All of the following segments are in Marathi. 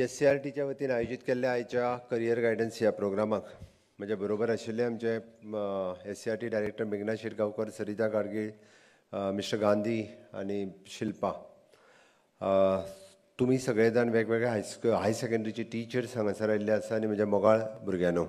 SCRTच्या वतीन आयोजित केल्ल्या आयच्या करियर गायडन्स ह्या प्रोग्रामाक म्हज्या बरोबर आशिल्ले आमचे SCRT डायरेक्टर मेघना शिरगांवकर, सरिता गाडगीळ, मिस्टर गांधी आनी शिल्पा. तुमी सगळे जाण वेगवेगळ्या हाय सेकंडरीचे टिचर्स हांगासर आयिल्ले आसा आनी म्हज्या मोगाळ भुरग्यांनो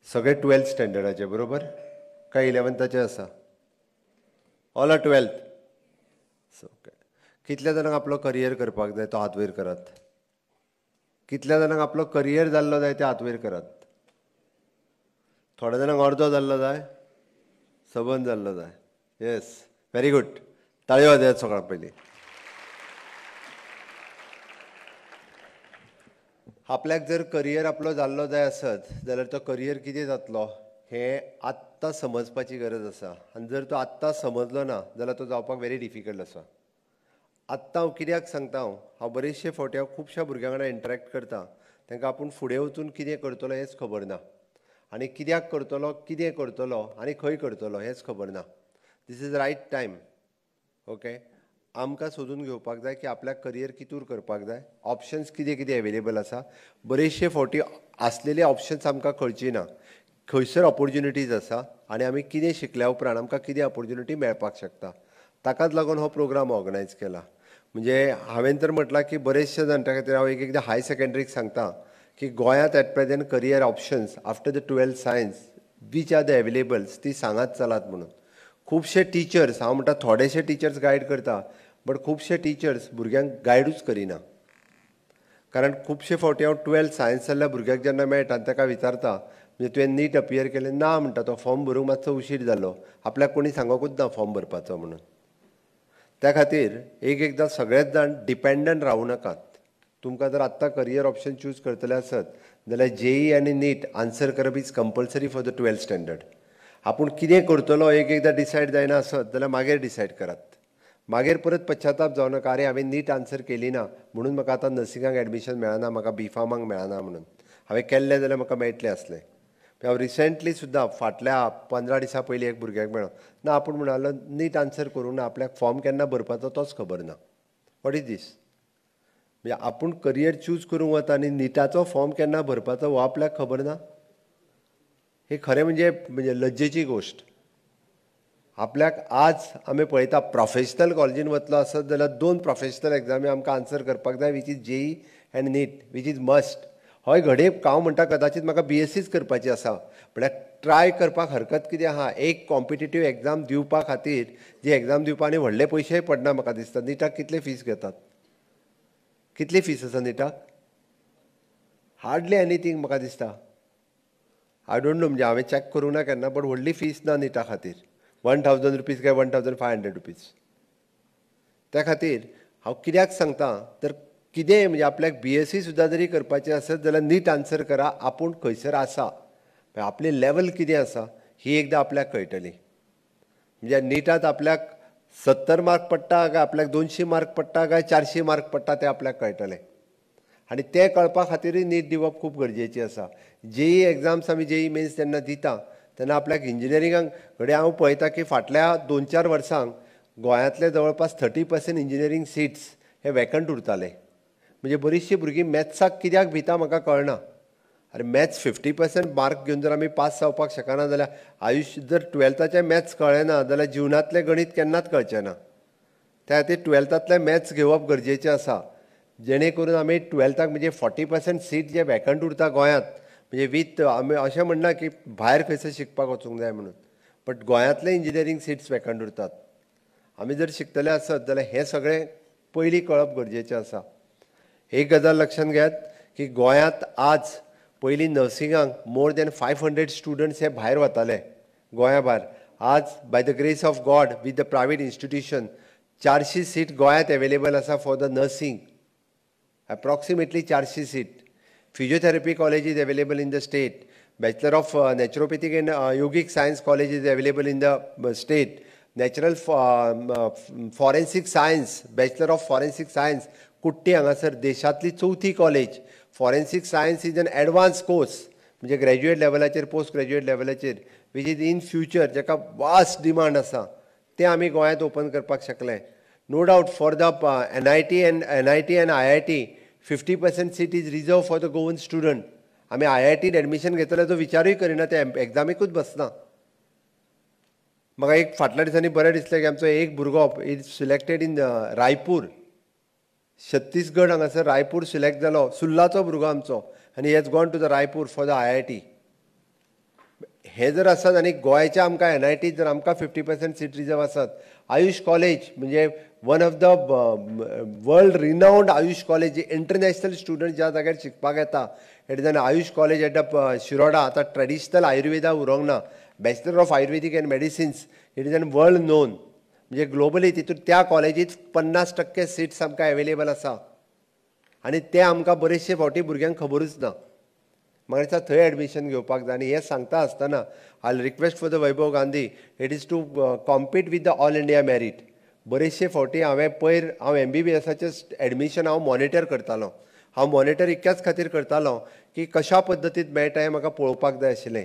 सगळे 12th स्टँडर्डाचे बरोबर काय 11थाचे आसा? All are 12th. ओके. कितल्या जाणांक आपलो करियर करपाक जाय तो हात वयर करात. कितल्या जाणांक आपलो करियर जाल्लो जाय ते हात वयर करात. थोड्या जाणांक अर्दो जाल्लो जाय, सबंद जाल्लो जाय. Yes, very good. ताळयो वाजयात सगळ्यां पयलीं. आपल्याक जर करियर आपलो जाल्लो जाय आसत जाल्यार तो करियर कितें जातलो हें आत्तां समजपाची गरज आसा. आनी जर तो आत्तां समजलो ना जाल्यार तो जावपाक व्हेरी डिफिकल्ट आसा. आत्तां हांव कित्याक सांगता, हांव बरेचशे फावटी खुबश्या भुरग्यां वांगडा इंटरेक्ट करता. तांकां आपूण फुडें वचून कितें करतलो हेंच खबर ना. आनी कित्याक करतलो, कितें करतलो आनी खंय करतलो हेंच खबर ना. This is right time. Okay. आमकां सोदून घेवपाक जाय की आपल्याक करियर कितूर करपाक जाय, ऑप्शन्स कितें कितें एवेलेबल आसा. बरेचशे फावटी आसलेले ऑप्शन्स आमकां कळची ना. खंयसर ऑपॉर्च्युनिटीज आसा आनी आमी कितें शिकल्या उपरांत आमकां कितें ऑपॉर्च्युनिटी मेळपाक शकता. ताकाच लागून हो प्रोग्राम ऑर्गनायज केला. म्हणजे हांवें तर म्हटलां की बरेचशे जाणट्या खातीर हांव एकदां हाय सेकंडरीक सांगता की गोंयांत at present career options after the 12th science which are the availables ती सांगात चलात म्हणून. खुबशे टिचर्स, हांव म्हणटा थोडेशे टिचर्स गायड करता, बट खुबशे टिचर्स भुरग्यांक गायडूच करिना. कारण खुबशे फावटी हांव 12th सायन्स जाल्ल्या भुरग्याक जेन्ना मेळटा ताका विचारता म्हणजे तुवें नीट अपियर केलें ना म्हणटा तो फॉर्म भरूंक मातसो उशीर जालो, आपल्याक कोणी सांगोकूच ना फॉर्म भरपाचो म्हणून. त्या खातीर एकदां सगळेच जाण डिपेंडंट रावूं नाकात. तुमकां जर आत्तां करियर ऑप्शन चूज करतले आसत जाल्यार JEE आनी नीट आन्सर करप is compulsory for the 12th standard. आपूण कितें करतलो एकदां डिसायड जायना आसत जाल्यार मागीर डिसायड करात. मागीर परत पश्चाताप जावं नाका, अरे हांवें नीट आन्सर केली ना म्हणून म्हाका आतां नर्सिंगाक एडमिशन मेळना, म्हाका B.Pharmaक मेळना म्हणून. हांवें केल्लें जाल्यार म्हाका मेळटलें आसलें. हांव रिसंटली सुद्दां फाटल्या 15 दिसां पयलीं एक भुरग्याक मेळ्ळो ना, आपूण म्हणालो नीट आन्सर करूंक ना, आपल्याक फॉर्म केन्ना भरपाचो तोच खबर ना. वॉट इज दीस? म्हणजे आपूण करियर चूज करूंक वता आनी निटाचो फॉर्म केन्ना भरपाचो हो आपल्याक खबर ना. हे खरें म्हणजे लज्जेची गोश्ट. आपल्याक आज आमी पळयता प्रोफेशनल कॉलेजीन वतलो आसत जाल्यार 2 प्रोफेशनल एग्जामी आमकां आन्सर करपाक जाय, वीच इज JEE आनी नीट, वीच इज मस्ट. हय घडये हांव म्हणटा कदाचित म्हाका BScच करपाची आसा, म्हळ्यार ट्राय करपाक हरकत कितें आहा. एक कॉम्पिटिटीव एग्जाम दिवपा खातीर जी एग्जाम दिवपा आनी व्हडले पयशेय पडना म्हाका दिसता. नीटाक कितले फीस घेतात? कितली फीस आसा नीटाक? हार्डली एनीथींग म्हाका दिसता. आय डोंट नो, म्हणजे हांवें चॅक करूंक ना केन्ना, बट व्हडली फीस ना नीटा खातीर. 1000 रुपीज काय 1500 रुपीज. त्या खातीर हांव कित्याक सांगता तर कितें म्हणजे आपल्याक BSc सुद्दां जरी करपाचें आसत जाल्यार नीट आन्सर करा. आपूण खंयसर आसा, आपली लेवल कितें आसा ही एकदां आपल्याक कळटली. म्हणजे नीटात आपल्याक 70 मार्क पडटा काय आपल्याक 200 मार्क पडटा काय 400 मार्क पडटा तें आपल्याक कळटलें. आनी तें कळपा खातीरूय नीट दिवप खूब गरजेची आसा. JEE एग्जाम्स आमी JEE मेन्स जेन्ना दिता तेन्ना आपल्याक इंजिनियरिंगाक घडये हांव पळयता की फाटल्या 2-4 वर्सांक गोंयांतले जवळपास 30% इंजिनियरींग सीट्स हे वेकंट उरताले. म्हणजे बरीचशीं भुरगीं मॅथ्साक कित्याक भिता म्हाका कळना. अरे मॅथ्स 50% मार्क घेवन जर आमी पास जावपाक शकना जाल्यार आयुश्य जर 12थाचें मॅथ्स कळ्ळें ना जाल्यार जिवनांतलें गणीत केन्नाच कळचें ना. त्या खातीर 12थांतलें मॅथ्स घेवप गरजेचें आसा. जेणे करून आमी 12थाक म्हणजे 40% सीट जे वेकंट उरता गोंयांत, म्हणजे वीथ आमी अशें म्हणना की भायर खंयसर शिकपाक वचूंक जाय म्हणून, बट गोंयांतले इंजिनियरींग सीट्स वेकंट उरतात. आमी जर शिकतले आसत जाल्यार हें सगळें पयलीं कळप गरजेचें आसा. एक गजाल लक्षांत घेयात की गोंयांत आज पयलीं नर्सिंगाक मोर दॅन 500 स्टुडंट्स हे भायर वताले गोंया भायर. आज by the grace of God with the private institution 400 seat गोंयांत एवेलेबल आसा for the nursing. approximately 400 seat. Physiotherapy college is available in the state. Bachelor of Naturopathic and Yogic Science college is available in the state. Natural Forensic Science, Bachelor of Forensic Science, कुट्टी हांगासर देशांतली 4थी college. Forensic science is an advance course, म्हणजे ग्रॅज्युएट लेवलाचेर पोस्ट ग्रॅज्युएट लेवलाचेर, वीच इज इन फ्युचर जाका वास्ट डिमांड आसा. तें आमी गोंयांत ओपन करपाक शकले. No doubt for the NIT and IIT 50% seat is reserve for the Goan student. आमी IITत एडमिशन घेतले तो विचारूय करिना, ते एग्जामीकूच बसना. म्हाका एक फाटल्या दिसांनी बरें दिसलें की आमचो एक भुरगो is selected in Raipur, Chhattisgarh हांगासर रायपूर सिलेक्ट जालो, सुल्लाचो भुरगो आमचो, आनी ही has gone to the Raipur for the IIT. हे जर आसत आनी गोंयच्या आमकां NIT जर आमकां 50% सीट रिजर्व आसत, आयुष कॉलेज म्हणजे one of the world renowned Ayush college, जे इंटरनॅशनल स्टुडंट ज्या जाग्यार शिकपाक येता, it is an Ayush college at the Shiroda. आतां ट्रेडिशनल आयुर्वेदा उरोंक ना, bachelor of Ayurvedic end medicines, it is an world non. म्हणजे ग्लोबली तितून त्या कॉलेजीत 50% सीट्स आमकां एवेलेबल आसा, आनी ते आमकां बरेचशे फावटी भुरग्यांक खबरूच ना. म्हाका दिसता थंय एडमिशन घेवपाक जाय. आनी हें सांगता आसतना I request for the Vaibhav Gandhi, it is to compete with the all India merit. बरेचशे फावटी हांव MBBSचें एडमिशन हांव मॉनिटर करतालो. हांव मॉनिटर इतक्याच खातीर करतालो की कशा पद्दतीन मेळटा हें म्हाका पळोवपाक जाय आशिल्लें.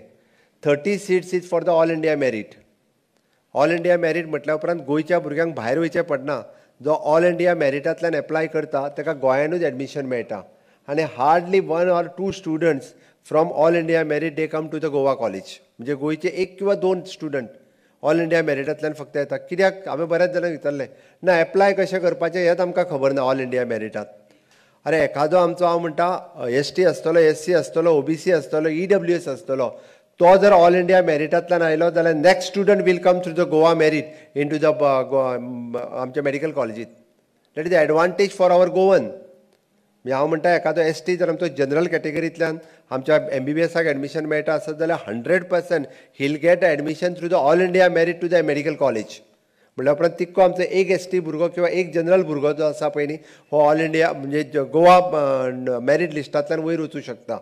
30 seats is for the all India merit. All India merit म्हटल्या उपरांत गोंयच्या भुरग्यांक भायर वयचें पडना. जो ऑल इंडिया मेरिटांतल्यान एप्लाय करता ताका गोंयानूच एडमिशन मेळटा. आनी hardly 1 or 2 students from all India merit they come to the Goa college. म्हणजे गोंयचे 1 किंवा 2 स्टुडंट ऑल इंडिया मेरिटांतल्यान फक्त येता. कित्याक हांवें बऱ्याच जाणांक विचारलें, ना एप्लाय कशें करपाचें हेंच आमकां खबर ना ऑल इंडिया मेरिटांत. अरे एखादो आमचो हांव म्हणटा ST आसतलो, SC आसतलो, OBC आसतलो, EWS आसतलो, तो जर ऑल इंडिया मेरिटांतल्यान आयलो जाल्यार next student will come through the Goa merit into the आमच्या मेडिकल कॉलेजीत. That is the advantage for our Goan. हांव म्हणटा एखादो ST जर आमचो जनरल कॅटेगरींतल्यान आमच्या MBBSाक एडमिशन मेळटा आसत जाल्यार 100% he'll get admission through the all India merit to the medical college. म्हणल्या उपरांत तितको आमचो एक ST भुरगो किंवा एक जनरल भुरगो जो आसा पळय न्ही, हो ऑल इंडिया म्हणजे गोवा मेरीट लिस्टांतल्यान वयर वचूं शकता.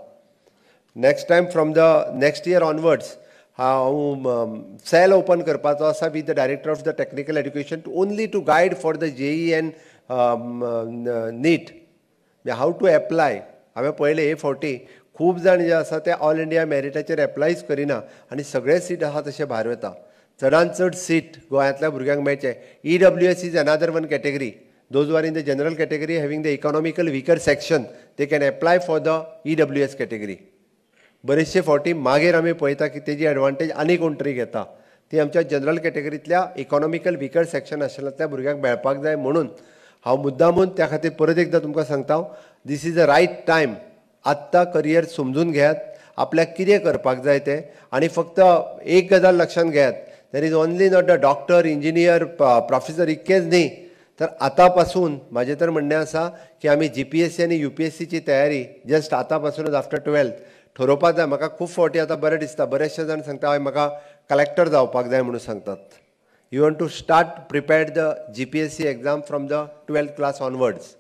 Next time from the next year onwards हांव सेल ओपन करपाचो आसा with the director of the technical education only to guide for the JEE and NEET. How to apply. हांवें पळयलें हे फावटी खूब जाण जे आसा ते ऑल इंडिया मेरिटाचेर एप्लायच करिना आनी सगळे सीट आहा तशे भायर वता. चडांत चड सीट गोंयांतल्या भुरग्यांक मेळचे. EWS is another one category. Those are in the general category having the economical weaker section, they can apply for the EWS category. बरेचशे फावटी मागीर आमी पळयता की तेजी एडवांटेज आनी कोण तरी घेता. ती आमच्या जनरल कॅटेगरींतल्या इकॉनॉमिकल विकर सेक्शन आशिल्ल्या भुरग्यांक मेळपाक जाय. म्हणून हांव मुद्दामून त्या खातीर परत एकदां तुमकां सांगता, this is the right time. आत्तां करियर समजून घेयात, आपल्याक कितें करपाक जाय तें, आनी फक्त एक गजाल लक्षांत घेयात, there is only not the doctor, engineer, professor इतकेच न्ही, तर आतां पासून म्हाजें तर म्हणणें आसा की आमी GPSC आनी UPSCची तयारी जस्ट आतां पासूनच आफ्टर 12th ठरोवपाक जाय. म्हाका खूब फावटी आतां बरें दिसता, बरेचशे जाण सांगता हय म्हाका कलेक्टर जावपाक जाय म्हणून सांगतात. You want to start prepared the GPSC exam from the 12th class onwards.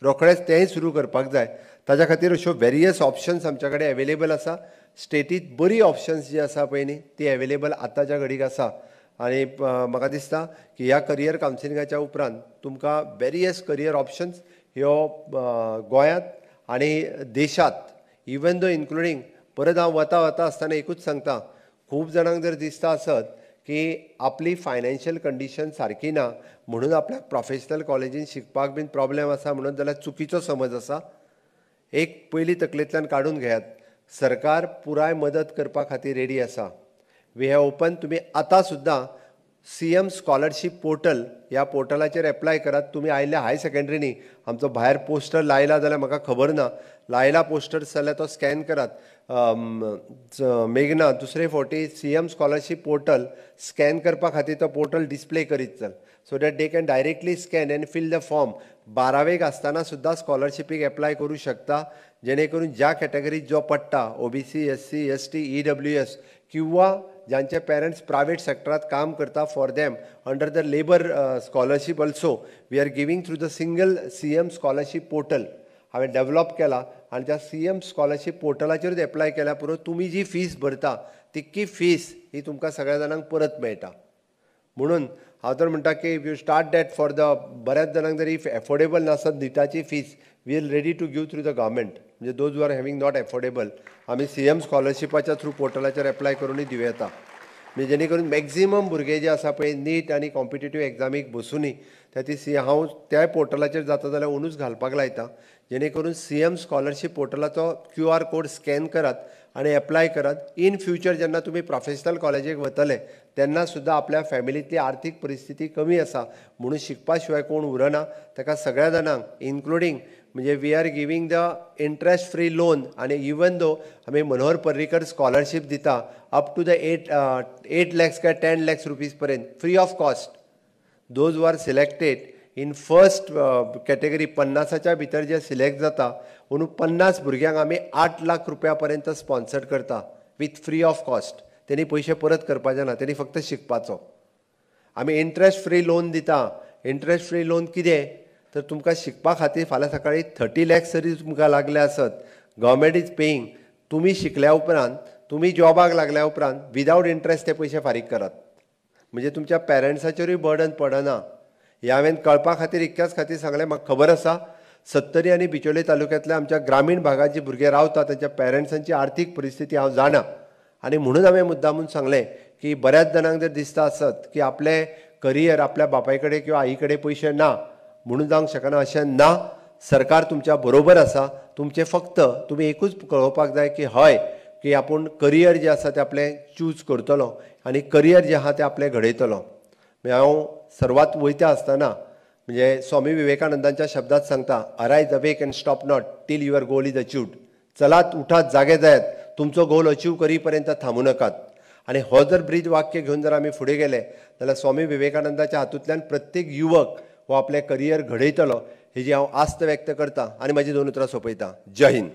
रोखडेंच तेंय सुरू करपाक जाय. ताच्या खातीर अश्यो वेरियस ऑप्शन्स आमच्या कडेन एवेलेबल आसा. स्टेटींत बरी ऑप्शन्स जी आसा पळय न्ही ती एवेलेबल आतांच्या घडीक आसा. आनी म्हाका दिसता की ह्या करियर कावन्सिलिंगाच्या उपरांत तुमकां वेरियस करियर ऑप्शन्स ह्यो गोंयांत आनी देशांत इवन दो इन्क्लुडींग परत हांव वता आसतना एकूच सांगता, खूब जाणांक जर दिसता आसत की आपली फायनान्शियल कंडिशन सारकी ना म्हणून आपल्याक प्रोफेशनल कॉलेजीन शिकपाक बीन प्रॉब्लेम आसा म्हणून, जाल्यार चुकीचो समज आसा. एक पयली तकलेंतल्यान काडून घेयात, सरकार पुराय मदत करपा खातीर रेडी आसा. वी हॅव ओपन, तुमी आतां सुद्दां CM स्कॉलरशीप पोर्टल ह्या पोर्टलाचेर एप्लाय करात. तुमी आयिल्ल्या हाय सेकंडरीनी आमचो भायर पोस्टर लायला जाल्यार म्हाका खबर ना, लायला पोस्टर्स जाल्यार तो स्कॅन करात. मेघना दुसरे फावटी CM स्कॉलरशीप पोर्टल स्कॅन करपा खातीर तो पोर्टल डिस्प्ले करीत चल, so that they can directly scan and fill the form. 12वेक आसतना सुद्दां स्कॉलरशिपीक एप्लाय करूं शकता, जेणे करून ज्या कॅटेगरीत जो पडटा OBC, SC, ST, EWS किंवा ज्यांचे पेरंट्स प्रायवेट सेक्टरात काम करता, for them under the labour scholarship also we are giving through the single CM scholarship portal. हांवें डेव्हलप केला आनी त्या CM स्कॉलरशीप पोर्टलाचेरूच एप्लाय केल्या पुरो तुमी जी फीस भरता तितकी फीस ही तुमकां सगळ्या जाणांक परत मेळटा. म्हणून हांव तर म्हणटा की if you start that for the बऱ्याच जाणांक जर इफ एफोर्डेबल नासत निटाची fees, we are ready to give through the government. म्हणजे those are having not affordable आमी CM स्कॉलरशिपाच्या थ्रू पोर्टलाचेर एप्लाय करूनय दिवं येता. म्हणजे जेणे करून मॅक्झिमम भुरगे जे आसा पळय नीट आनी कॉम्पिटेटीव एग्जामीक बसूनी त्या ती हांव त्या पोर्टलाचेर जाता जाल्यार ओनूच घालपाक लायता, जेणे करून CM स्कॉलरशीप पोर्टलाचो QR कोड स्कॅन करात आणि एप्लाय करात. इन फ्युचर जेन्ना तुम्ही प्रोफेशनल कॉलेजीक वतले तेन्ना सुद्दां आपल्या फॅमिलींतली आर्थीक परिस्थिती कमी आसा म्हणून शिकपा शिवाय कोण उरना. ताका सगळ्या जाणांक इन्क्लुडींग म्हणजे we are giving the interest free loan आणि इवन दो आमी मनोहर पर्रीकर स्कॉलरशीप दिता अप टू द 8 lakhs काय 10 lakhs रुपीज पर्यंत free of cost. Those who are selected in first category 50च्या भितर जे सिलेक्ट जाता म्हणून 50 भुरग्यांक आमी 8 लाख रुपया पर्यंत स्पॉन्सर करता विथ फ्री ऑफ कॉस्ट. त्यांनी पयशे परत करपाचे ना, त्यांनी फक्त शिकपाचो. आमी इंट्रस्ट फ्री लोन दिता. इंट्रस्ट फ्री लोन कितें तर तुमकां शिकपा खातीर फाल्यां सकाळी 30 lakhs जरी तुमकां लागले आसत गव्हर्मेंट इज पेईंग. तुमी शिकल्या उपरांत तुमी जॉबाक लागल्या उपरांत विदाउट इंट्रस्ट ते पयशे फारीक करात. म्हणजे तुमच्या पेरंट्साचेरूय बर्डन पडना. हे हांवें कळपा खातीर इतक्याच खातीर सांगलें. म्हाका खबर आसा सत्तरी आनी बिचोले तालुक्यांतल्या आमच्या ग्रामीण भागात जे भुरगे रावतात तांच्या पेरंट्सांची आर्थीक परिस्थिती हांव जाणा आनी म्हणून हांवें मुद्दामून सांगलें की बऱ्याच जाणांक जर दिसता आसत की आपले करियर आपल्या बापाय कडेन किंवा आई कडेन पयशे ना म्हणून जावंक शकना, अशें ना. सरकार तुमच्या बरोबर आसा. तुमचे फक्त तुमी एकूच कळोवपाक जाय की हय की आपूण करियर जे आसा ते आपलें चूज करतलो आनी करियर जे आहा ते आपलें घडयतलो. हांव सर्वात वयता आसतना म्हणजे स्वामी विवेकानंदांच्या शब्दात सांगता arise awake and stop not till your goal is achieved. चलात उठात जागे जायात, तुमचो गोल अचीव करी पर्यंत थांबू नकात. आणि हो जर ब्रीद वाक्य घेवन जर आमी फुडें गेले जाल्यार स्वामी विवेकानंदाच्या हातूंतल्यान प्रत्येक युवक हो आपलें करियर घडयतलो हेजी हांव आस्त व्यक्त करता आनी म्हाजी 2 उतरां सोंपयता. जय हिंद.